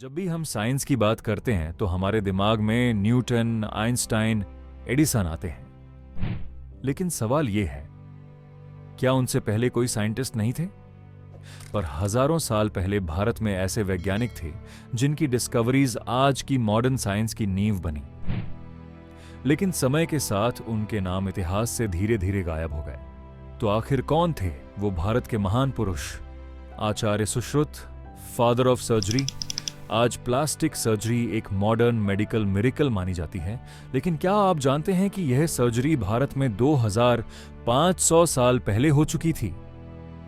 जब भी हम साइंस की बात करते हैं तो हमारे दिमाग में न्यूटन, आइंस्टाइन, एडिसन आते हैं। लेकिन सवाल यह है, क्या उनसे पहले कोई साइंटिस्ट नहीं थे? पर हजारों साल पहले भारत में ऐसे वैज्ञानिक थे जिनकी डिस्कवरीज आज की मॉडर्न साइंस की नींव बनी। लेकिन समय के साथ उनके नाम इतिहास से धीरे धीरे गायब हो गए। तो आखिर कौन थे वो भारत के महान पुरुष? आचार्य सुश्रुत, फादर ऑफ सर्जरी। आज प्लास्टिक सर्जरी एक मॉडर्न मेडिकल मिरेकल मानी जाती है, लेकिन क्या आप जानते हैं कि यह सर्जरी भारत में 2500 साल पहले हो चुकी थी?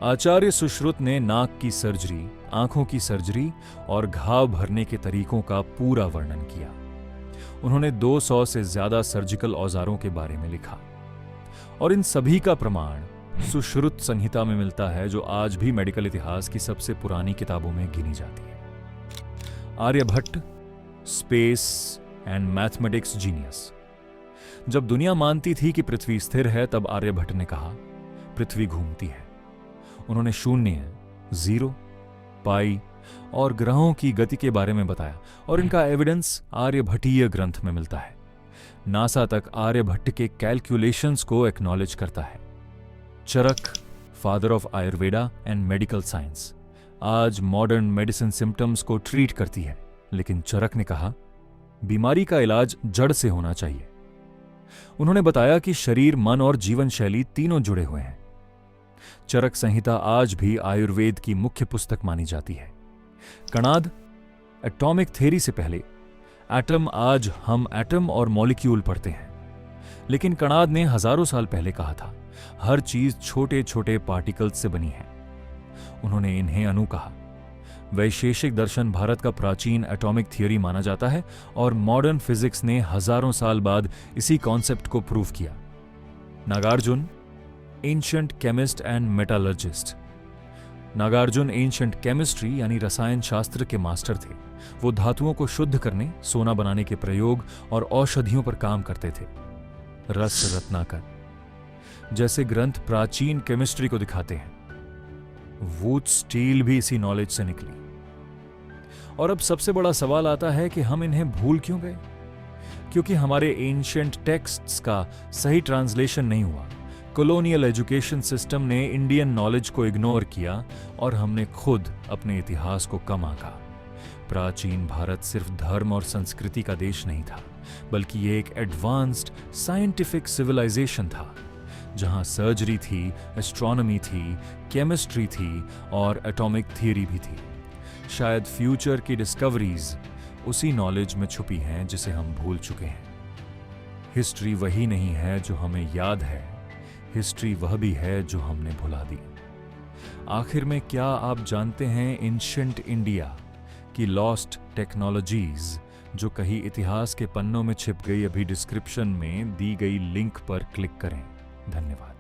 आचार्य सुश्रुत ने नाक की सर्जरी, आंखों की सर्जरी और घाव भरने के तरीकों का पूरा वर्णन किया। उन्होंने 200 से ज्यादा सर्जिकल औजारों के बारे में लिखा और इन सभी का प्रमाण सुश्रुत संहिता में मिलता है, जो आज भी मेडिकल इतिहास की सबसे पुरानी किताबों में गिनी जाती है। Aryabhata, space and mathematics genius. जब दुनिया मानती थी कि पृथ्वी स्थिर है, तब आर्यभट्ट ने कहा पृथ्वी घूमती है। उन्होंने शून्य, जीरो, पाई और ग्रहों की गति के बारे में बताया और इनका एविडेंस आर्यभट्टीय ग्रंथ में मिलता है। नासा तक आर्यभट्ट के कैलकुलेशंस को एक्नॉलेज करता है। Charak, father of Ayurveda and medical science, आज मॉडर्न मेडिसिन सिम्टम्स को ट्रीट करती है, लेकिन चरक ने कहा बीमारी का इलाज जड़ से होना चाहिए। उन्होंने बताया कि शरीर, मन और जीवन शैली तीनों जुड़े हुए हैं। चरक संहिता आज भी आयुर्वेद की मुख्य पुस्तक मानी जाती है। कणाद, एटॉमिक थ्योरी से पहले एटम, आज हम एटम और मॉलिक्यूल पढ़ते हैं, लेकिन कणाद ने हजारों साल पहले कहा था हर चीज छोटे छोटे पार्टिकल्स से बनी है। उन्होंने इन्हें अणु कहा। वैशेषिक दर्शन भारत का प्राचीन एटॉमिक थ्योरी माना जाता है और मॉडर्न फिजिक्स ने हजारों साल बाद इसी कॉन्सेप्ट को प्रूव किया। Nagarjuna, ancient chemist and metallurgist. Nagarjuna ancient chemistry यानी रसायन शास्त्र के मास्टर थे। वो धातुओं को शुद्ध करने, सोना बनाने के प्रयोग और औषधियों पर काम करते थे। रस रत्नाकर जैसे ग्रंथ प्राचीन केमिस्ट्री को दिखाते हैं। वुड स्टील भी इसी नॉलेज से निकली। और अब सबसे बड़ा सवाल आता है कि हम इन्हें भूल क्यों गए? क्योंकि हमारे एंशिएंट टेक्स्ट्स का सही ट्रांसलेशन नहीं हुआ। कॉलोनियल एजुकेशन सिस्टम ने इंडियन नॉलेज को इग्नोर किया और हमने खुद अपने इतिहास को कम आंका। प्राचीन भारत सिर्फ धर्म और संस्कृति का देश नहीं था, बल्कि ये एक एडवांस्ड साइंटिफिक सिविलाइजेशन था, जहां सर्जरी थी, एस्ट्रोनॉमी थी, केमिस्ट्री थी और एटॉमिक थ्योरी भी थी। शायद फ्यूचर की डिस्कवरीज उसी नॉलेज में छुपी हैं जिसे हम भूल चुके हैं। हिस्ट्री वही नहीं है जो हमें याद है, हिस्ट्री वह भी है जो हमने भुला दी। आखिर में क्या आप जानते हैं एंशिएंट इंडिया की लॉस्ट टेक्नोलॉजीज, जो कहीं इतिहास के पन्नों में छिप गई? अभी डिस्क्रिप्शन में दी गई लिंक पर क्लिक करें। धन्यवाद।